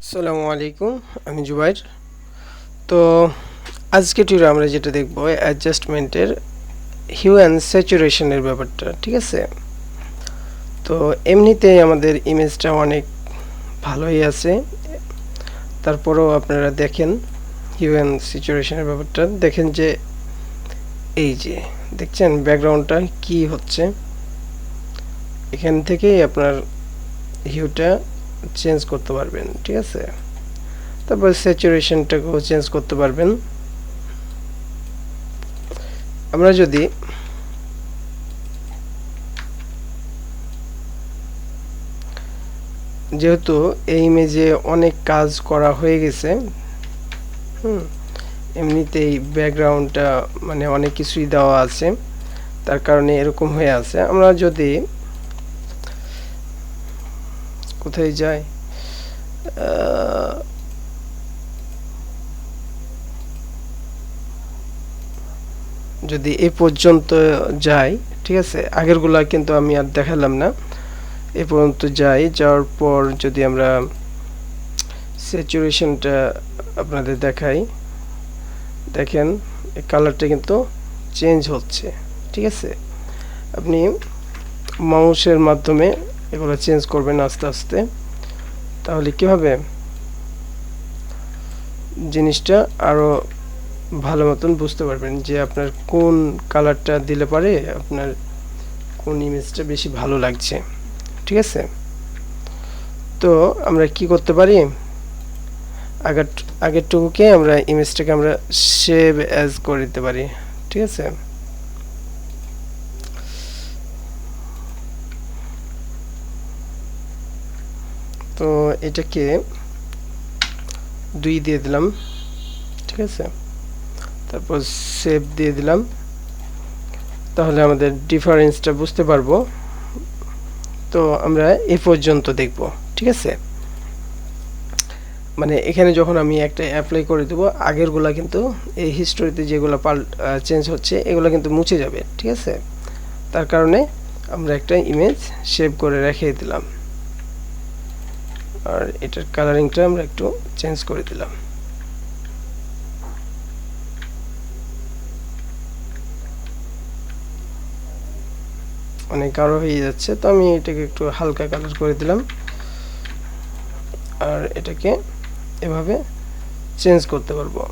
আসসালামু আলাইকুম, আমি জুবাইর। তো আজকে টিউটোরিয়ালে আমরা যেটা দেখব অ্যাডজাস্টমেন্টের হিউ অ্যান্ড স্যাচুরেশনের ব্যাপারটা, ঠিক আছে? তো এমনিতেই আমাদের ইমেজটা অনেক ভালোই আছে, তারপরেও আপনারা দেখেন হিউ অ্যান্ড স্যাচুরেশনের ব্যাপারটা দেখেন যে এই যে দেখছেন ব্যাকগ্রাউন্ডটা কি হচ্ছে, এখান থেকেই আপনার হিউটা চেঞ্জ করতে পারবেন, ঠিক আছে? তারপর স্যাচুরেশনটাকেও চেঞ্জ করতে পারবেন। আমরা যদি যেহেতু এই ইমেজে অনেক কাজ করা হয়ে গেছে, এমনিতেই ব্যাকগ্রাউন্ডটা মানে অনেক কিছুই দেওয়া আছে, তার কারণে এরকম হয়ে আছে। আমরা যদি কোথায় যাই, যদি এই পর্যন্ত যাই, ঠিক আছে, আগেরগুলা কিন্তু আমি আর দেখালাম না, এ পর্যন্ত যাই, যাওয়ার পর যদি আমরা স্যাচুরেশনটা আপনাদের দেখাই, দেখেন এই কালারটা কিন্তু চেঞ্জ হচ্ছে, ঠিক আছে? আপনি মাউসের মাধ্যমে এগুলো চেঞ্জ করবেন আস্তে আস্তে, তাহলে কি হবে, জিনিসটা আরো ভালো মতন বুঝতে পারবেন যে আপনার কোন কালারটা দিলে পারে আপনার কোন ইমেজটা বেশি ভালো লাগছে, ঠিক আছে? তো আমরা কি করতে পারি, আগেরটুকুকে আমরা ইমেজটাকে আমরা সেভ অ্যাজ করে দিতে পারি, ঠিক আছে? তো এটাকে 2 দিয়ে দিলাম, ঠিক আছে? তারপর সেভ দিয়ে দিলাম, তাহলে আমাদের ডিফারেন্সটা বুঝতে পারবো। তো আমরা এ পর্যন্ত দেখব, ঠিক আছে? মানে এখানে যখন আমি একটা অ্যাপ্লাই করে দেবো, আগেরগুলা কিন্তু এই হিস্টোরিতে যেগুলো চেঞ্জ হচ্ছে এগুলো কিন্তু মুছে যাবে, ঠিক আছে? তার কারণে আমরা একটা ইমেজ সেভ করে রেখে দিলাম, আর এটার কালারিংটা আমরা একটু চেঞ্জ করে দিলাম। অনেক গাঢ় হয়ে যাচ্ছে, তো আমি এটাকে একটু হালকা কালার করে দিলাম, আর এটাকে এভাবে চেঞ্জ করতে পারবো।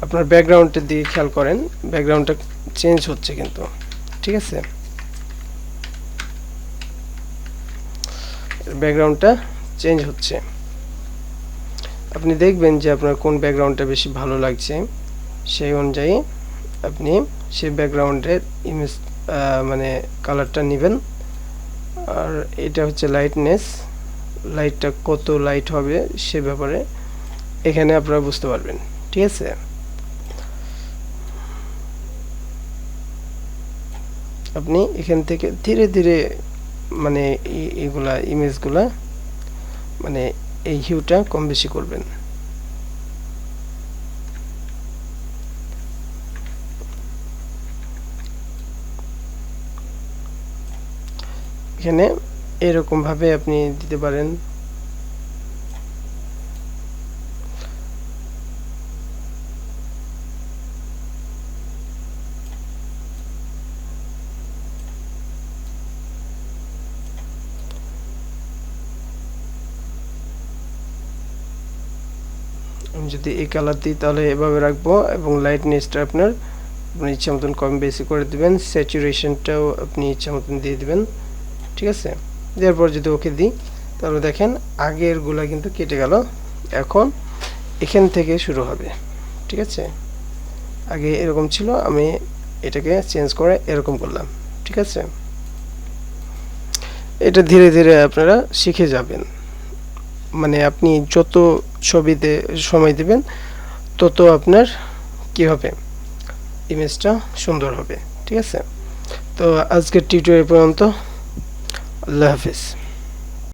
আপনার ব্যাকগ্রাউন্ডের দিকে খেয়াল করেন, ব্যাকগ্রাউন্ডটা চেঞ্জ হচ্ছে কিন্তু, ঠিক আছে? ব্যাকগ্রাউন্ডটা চেঞ্জ হচ্ছে, আপনি দেখবেন যে আপনার কোন ব্যাকগ্রাউন্ডটা বেশি ভালো লাগছে, সেই অনুযায়ী আপনি সেই ব্যাকগ্রাউন্ডের ইমেজ মানে কালারটা নেবেন। আর এটা হচ্ছে লাইটনেস, লাইটটা কত লাইট হবে সে ব্যাপারে এখানে আপনারা বুঝতে পারবেন, ঠিক আছে? আপনি এখান থেকে ধীরে ধীরে মানে এইগুলা ইমেজগুলা মানে এই হিউটা কম বেশি করবেন। এখানে এরকম ভাবে আপনি দিতে পারেন। আমি যদি এই কালার দিই তাহলে এভাবে রাখবো, এবং লাইটনেসটা আপনার ইচ্ছা মতন কম বেশি করে দিবেন, স্যাচুরেশনটাও আপনি ইচ্ছা মতন দিয়ে দিবেন, ঠিক আছে? দেওয়ার পর যদি ওকে দিই তাহলে দেখেন আগেরগুলা কিন্তু কেটে গেল, এখন এখান থেকে শুরু হবে, ঠিক আছে? আগে এরকম ছিল, আমি এটাকে চেঞ্জ করে এরকম করলাম, ঠিক আছে? এটা ধীরে ধীরে আপনারা শিখে যাবেন, মানে আপনি যত ছবিতে সময় দিবেন তত আপনার কি হবে, ইমেজটা সুন্দর হবে, ঠিক আছে? তো আজকের টিউটোরিয়াল পর্যন্ত, আল্লাহ হাফেজ।